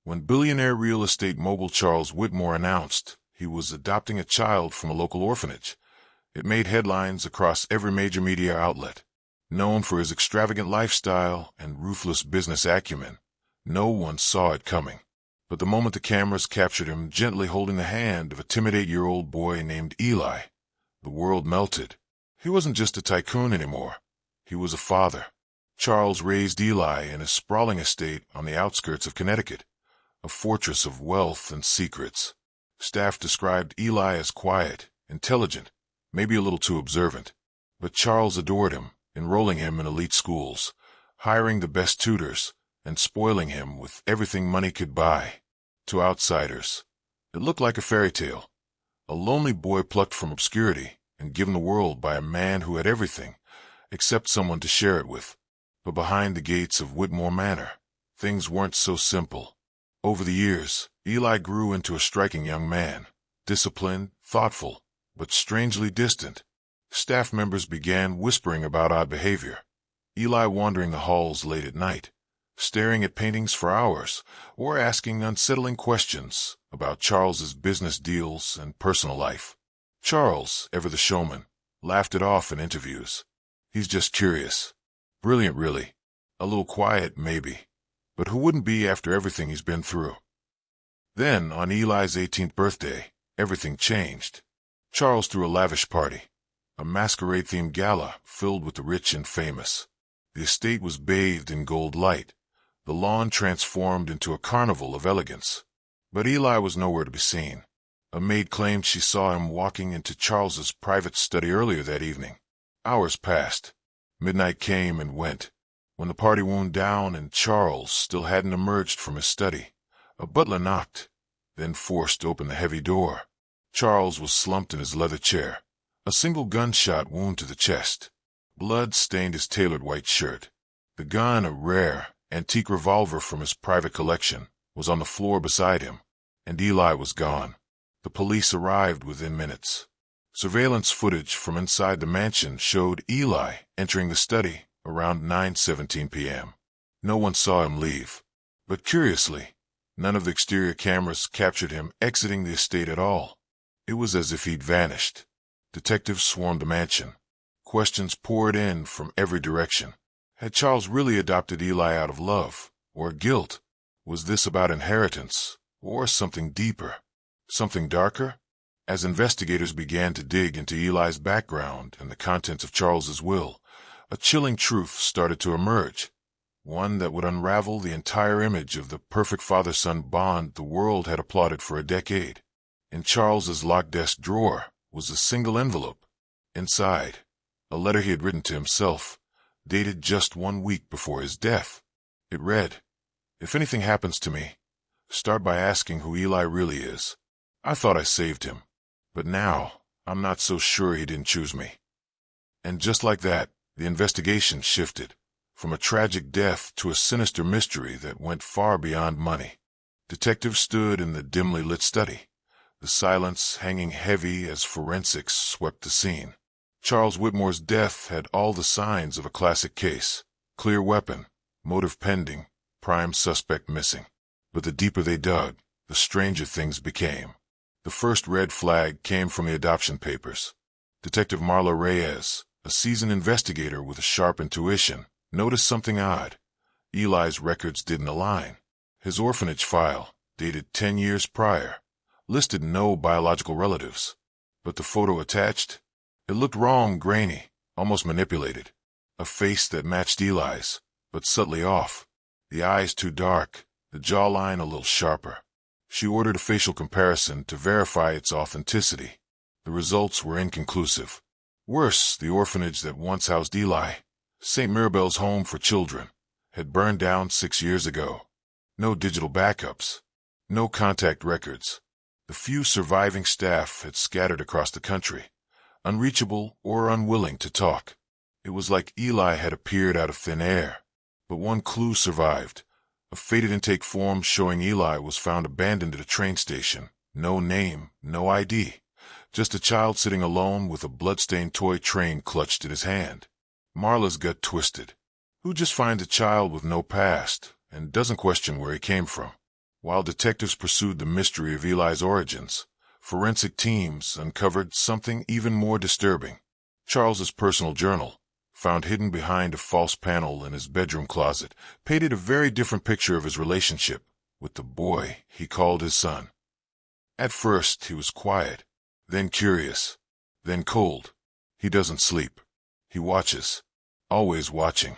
When billionaire real estate mogul Charles Whitmore announced he was adopting a child from a local orphanage, it made headlines across every major media outlet. Known for his extravagant lifestyle and ruthless business acumen, no one saw it coming. But the moment the cameras captured him gently holding the hand of a timid 8-year-old boy named Eli, the world melted. He wasn't just a tycoon anymore. He was a father. Charles raised Eli in a sprawling estate on the outskirts of Connecticut, a fortress of wealth and secrets. Staff described Eli as quiet, intelligent, maybe a little too observant. But Charles adored him, enrolling him in elite schools, hiring the best tutors, and spoiling him with everything money could buy. To outsiders, it looked like a fairy tale. A lonely boy plucked from obscurity and given the world by a man who had everything, except someone to share it with. But behind the gates of Whitmore Manor, things weren't so simple. Over the years, Eli grew into a striking young man, disciplined, thoughtful, but strangely distant. Staff members began whispering about odd behavior. Eli wandering the halls late at night, staring at paintings for hours, or asking unsettling questions about Charles's business deals and personal life. Charles, ever the showman, laughed it off in interviews. He's just curious. Brilliant, really. A little quiet, maybe. But who wouldn't be after everything he's been through? Then, on Eli's 18th birthday, everything changed. Charles threw a lavish party, a masquerade-themed gala filled with the rich and famous. The estate was bathed in gold light, the lawn transformed into a carnival of elegance. But Eli was nowhere to be seen. A maid claimed she saw him walking into Charles's private study earlier that evening. Hours passed. Midnight came and went. When the party wound down and Charles still hadn't emerged from his study, a butler knocked, then forced open the heavy door. Charles was slumped in his leather chair, a single gunshot wound to the chest. Blood stained his tailored white shirt. The gun, a rare, antique revolver from his private collection, was on the floor beside him, and Eli was gone. The police arrived within minutes. Surveillance footage from inside the mansion showed Eli entering the study around 9:17 p.m. No one saw him leave. But curiously, none of the exterior cameras captured him exiting the estate at all. It was as if he'd vanished. Detectives swarmed the mansion. Questions poured in from every direction. Had Charles really adopted Eli out of love or guilt? Was this about inheritance or something deeper? Something darker? As investigators began to dig into Eli's background and the contents of Charles's will, a chilling truth started to emerge, one that would unravel the entire image of the perfect father-son bond the world had applauded for a decade. In Charles's locked desk drawer was a single envelope. Inside, a letter he had written to himself, dated just 1 week before his death. It read, "If anything happens to me, start by asking who Eli really is. I thought I saved him, but now I'm not so sure he didn't choose me." And just like that, the investigation shifted, from a tragic death to a sinister mystery that went far beyond money. Detectives stood in the dimly lit study, the silence hanging heavy as forensics swept the scene. Charles Whitmore's death had all the signs of a classic case: clear weapon, motive pending, prime suspect missing. But the deeper they dug, the stranger things became. The first red flag came from the adoption papers. Detective Marla Reyes, a seasoned investigator with a sharp intuition, noticed something odd. Eli's records didn't align. His orphanage file, dated 10 years prior, listed no biological relatives. But the photo attached? It looked wrong, grainy, almost manipulated. A face that matched Eli's, but subtly off. The eyes too dark, the jawline a little sharper. She ordered a facial comparison to verify its authenticity. The results were inconclusive. Worse, the orphanage that once housed Eli, St. Mirabel's Home for Children, had burned down 6 years ago. No digital backups. No contact records. The few surviving staff had scattered across the country, unreachable or unwilling to talk. It was like Eli had appeared out of thin air. But one clue survived. A faded intake form showing Eli was found abandoned at a train station. No name, no ID. Just a child sitting alone with a blood-stained toy train clutched in his hand. Marla's gut twisted. Who just finds a child with no past and doesn't question where he came from? While detectives pursued the mystery of Eli's origins, forensic teams uncovered something even more disturbing. Charles's personal journal, found hidden behind a false panel in his bedroom closet, painted a very different picture of his relationship with the boy he called his son. At first, he was quiet, then curious, then cold. He doesn't sleep. He watches, always watching.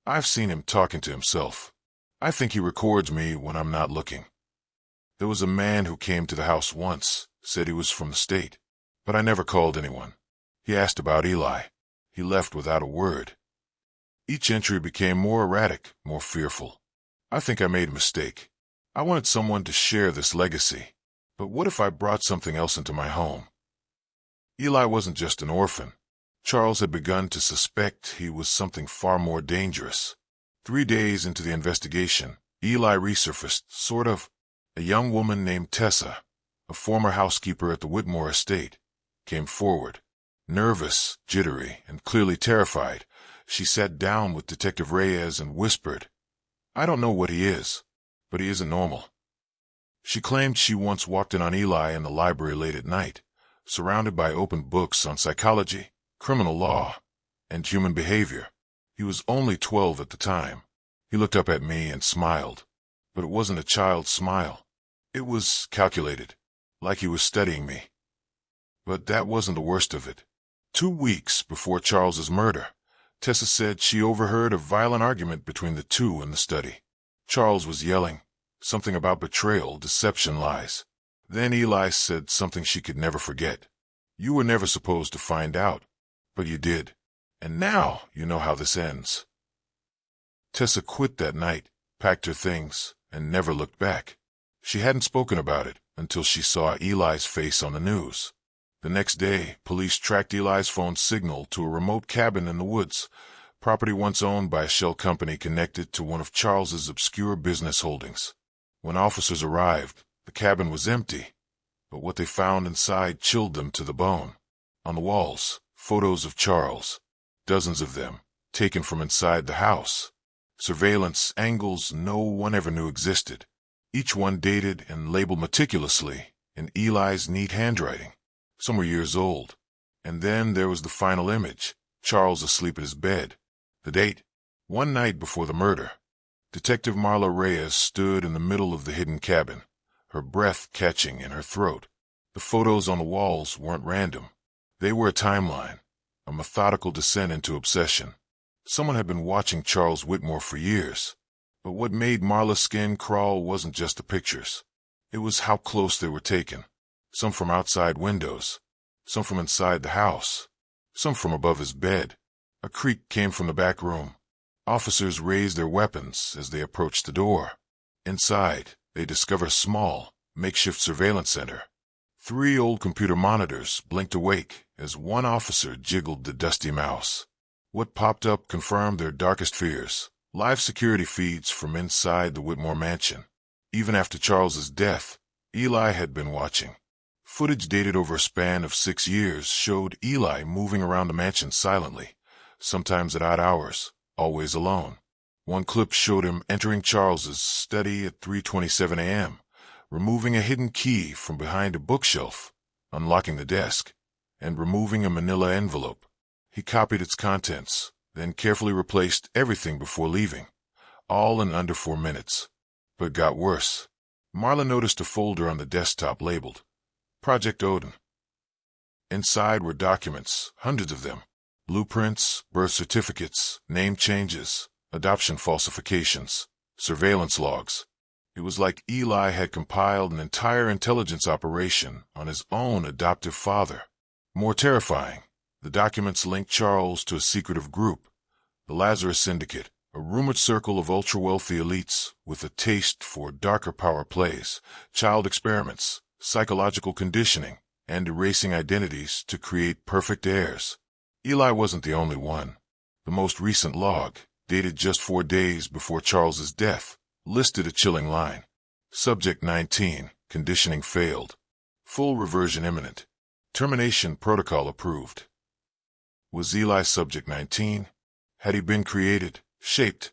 I've seen him talking to himself. I think he records me when I'm not looking. There was a man who came to the house once, said he was from the state, but I never called anyone. He asked about Eli. He left without a word. Each entry became more erratic, more fearful. I think I made a mistake. I wanted someone to share this legacy. But what if I brought something else into my home? Eli wasn't just an orphan. Charles had begun to suspect he was something far more dangerous. 3 days into the investigation, Eli resurfaced, sort of. A young woman named Tessa, a former housekeeper at the Whitmore estate, came forward. Nervous, jittery, and clearly terrified, she sat down with Detective Reyes and whispered, "I don't know what he is, but he isn't normal." She claimed she once walked in on Eli in the library late at night, surrounded by open books on psychology, criminal law, and human behavior. He was only 12 at the time. He looked up at me and smiled, but it wasn't a child's smile. It was calculated, like he was studying me. But that wasn't the worst of it. 2 weeks before Charles's murder, Tessa said she overheard a violent argument between the two in the study. Charles was yelling, something about betrayal, deception, lies. Then Eli said something she could never forget. "You were never supposed to find out, but you did. And now you know how this ends." Tessa quit that night, packed her things, and never looked back. She hadn't spoken about it until she saw Eli's face on the news. The next day, police tracked Eli's phone signal to a remote cabin in the woods, property once owned by a shell company connected to one of Charles's obscure business holdings. When officers arrived, the cabin was empty, but what they found inside chilled them to the bone. On the walls, photos of Charles, dozens of them, taken from inside the house. Surveillance angles no one ever knew existed, each one dated and labeled meticulously in Eli's neat handwriting. Some were years old. And then there was the final image, Charles asleep at his bed. The date, 1 night before the murder. Detective Marla Reyes stood in the middle of the hidden cabin, her breath catching in her throat. The photos on the walls weren't random. They were a timeline, a methodical descent into obsession. Someone had been watching Charles Whitmore for years. But what made Marla's skin crawl wasn't just the pictures. It was how close they were taken. Some from outside windows, some from inside the house, some from above his bed. A creak came from the back room. Officers raised their weapons as they approached the door. Inside, they discovered a small, makeshift surveillance center. 3 old computer monitors blinked awake as one officer jiggled the dusty mouse. What popped up confirmed their darkest fears. Live security feeds from inside the Whitmore mansion. Even after Charles's death, Eli had been watching. Footage dated over a span of 6 years showed Eli moving around the mansion silently, sometimes at odd hours, always alone. One clip showed him entering Charles's study at 3:27 a.m., removing a hidden key from behind a bookshelf, unlocking the desk, and removing a manila envelope. He copied its contents, then carefully replaced everything before leaving, all in under 4 minutes. But it got worse. Marla noticed a folder on the desktop labeled Project Odin. Inside were documents, hundreds of them. Blueprints, birth certificates, name changes, adoption falsifications, surveillance logs. It was like Eli had compiled an entire intelligence operation on his own adoptive father. More terrifying, the documents linked Charles to a secretive group, the Lazarus Syndicate, a rumored circle of ultra-wealthy elites with a taste for darker power plays, child experiments, psychological conditioning, and erasing identities to create perfect heirs. Eli wasn't the only one. The most recent log, dated just 4 days before Charles's death, listed a chilling line. Subject 19, conditioning failed. Full reversion imminent. Termination protocol approved. Was Eli subject 19? Had he been created, shaped,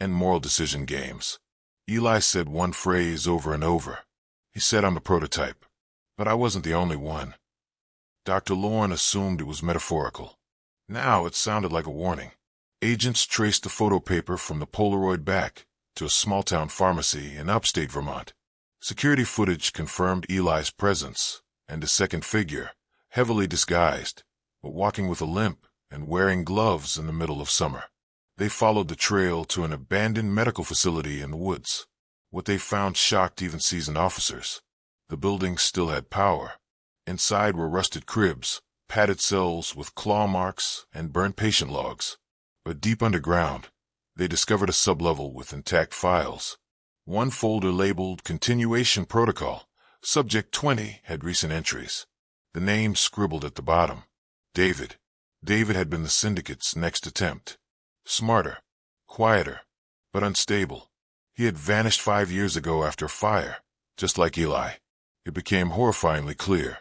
and moral decision games. Eli said one phrase over and over. He said, "I'm the prototype." But I wasn't the only one. Dr. Lauren assumed it was metaphorical. Now it sounded like a warning. Agents traced the photo paper from the Polaroid back to a small-town pharmacy in upstate Vermont. Security footage confirmed Eli's presence, and a second figure, heavily disguised, but walking with a limp and wearing gloves in the middle of summer. They followed the trail to an abandoned medical facility in the woods. What they found shocked even seasoned officers. The building still had power. Inside were rusted cribs, padded cells with claw marks, and burnt patient logs. But deep underground, they discovered a sublevel with intact files. One folder labeled Continuation Protocol. Subject 20 had recent entries. The name scribbled at the bottom. David. David had been the syndicate's next attempt. Smarter, quieter, but unstable. He had vanished 5 years ago after a fire, just like Eli. It became horrifyingly clear.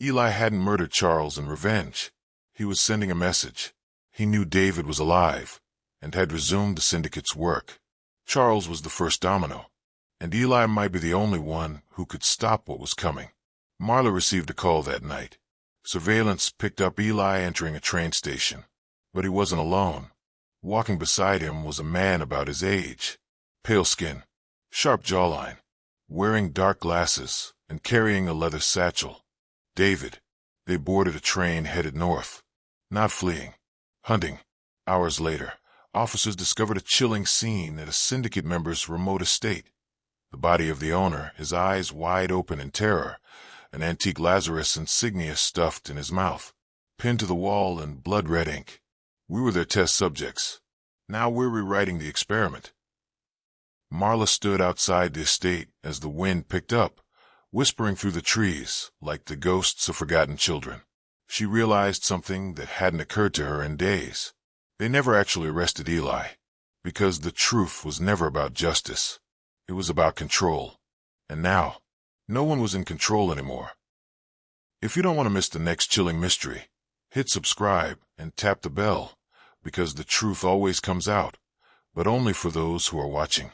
Eli hadn't murdered Charles in revenge. He was sending a message. He knew David was alive and had resumed the syndicate's work. Charles was the first domino, and Eli might be the only one who could stop what was coming. Marla received a call that night. Surveillance picked up Eli entering a train station, but he wasn't alone. Walking beside him was a man about his age, pale skin, sharp jawline, wearing dark glasses and carrying a leather satchel. David. They boarded a train headed north. Not fleeing, hunting. Hours later, officers discovered a chilling scene at a syndicate member's remote estate. The body of the owner, his eyes wide open in terror, an antique Lazarus insignia stuffed in his mouth, pinned to the wall in blood-red ink. We were their test subjects. Now we're rewriting the experiment. Marla stood outside the estate as the wind picked up, whispering through the trees like the ghosts of forgotten children. She realized something that hadn't occurred to her in days. They never actually arrested Eli, because the truth was never about justice. It was about control. And now, no one was in control anymore. If you don't want to miss the next chilling mystery, hit subscribe and tap the bell, because the truth always comes out, but only for those who are watching.